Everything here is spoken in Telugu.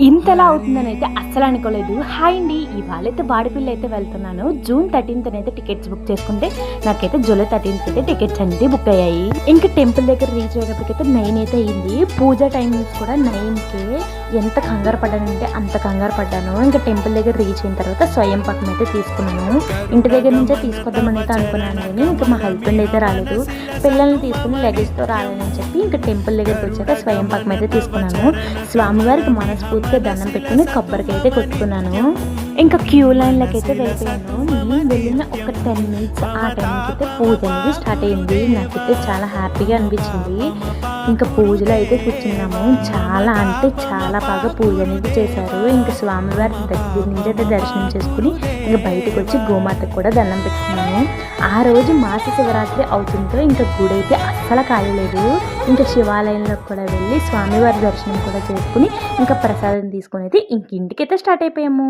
ఇంతలా అవుతుందని అయితే అస్సలు అనుకోలేదు. హాయ్ అండి, ఇవాళైతే వాడిపల్లి అయితే వెళ్తున్నాను. జూన్ 13th అయితే టికెట్స్ బుక్ చేసుకుంటే నాకైతే జూలై 13th అయితే టికెట్స్ అనేది బుక్ అయ్యాయి. ఇంకా టెంపుల్ దగ్గర రీచ్ అయ్యేటప్పటికైతే 9 అయితే అయింది. పూజ టైమింగ్స్ కూడా 9కే. ఎంత కంగారు పడ్డానంటే అంత కంగారు పడ్డాను. ఇంకా టెంపుల్ దగ్గర రీచ్ అయిన తర్వాత స్వయం పక్కన అయితే తీసుకున్నాను. ఇంటి దగ్గర నుంచే తీసుకొద్దామని అయితే అనుకున్నాను, కానీ ఇంకా మా హస్బెండ్ అయితే రాలేదు. పిల్లల్ని తీసుకుని లగేజ్తో రాలేదని చెప్పి ఇంకా టెంపుల్ దగ్గరికి వచ్చాక స్వయం పక్కన అయితే తీసుకున్నాను. స్వామివారికి మనస్ఫూర్తిగా దండం పెట్టుకుని కొబ్బరికాయ అయితే కొట్టుకున్నాను. ఇంకా క్యూ లైన్లకి అయితే వెళ్ళిపోయాను. నేను వెళ్ళిన ఒక 10 minutes ఆ టైంకి అయితే పూజ అనేది స్టార్ట్ అయింది. నాకైతే చాలా హ్యాపీగా అనిపించింది. ఇంకా పూజలో అయితే కూర్చున్నాము. చాలా అంటే చాలా బాగా పూజ అనేది చేశారు. ఇంకా స్వామివారి దగ్గర నుంచి అయితే దర్శనం చేసుకుని ఇంకా బయటకు వచ్చి గోమాతకు కూడా దండం పెట్టుకున్నాము. ఆ రోజు మాస శివరాత్రి అవుతుందో ఇంకా గుడి అయితే అస్సలు ఖాళీ లేదు. ఇంకా శివాలయంలోకి కూడా వెళ్ళి స్వామివారి దర్శనం కూడా చేసుకుని ఇంకా ప్రసాదం తీసుకుని అయితే ఇంటికైతే స్టార్ట్ అయిపోయాము.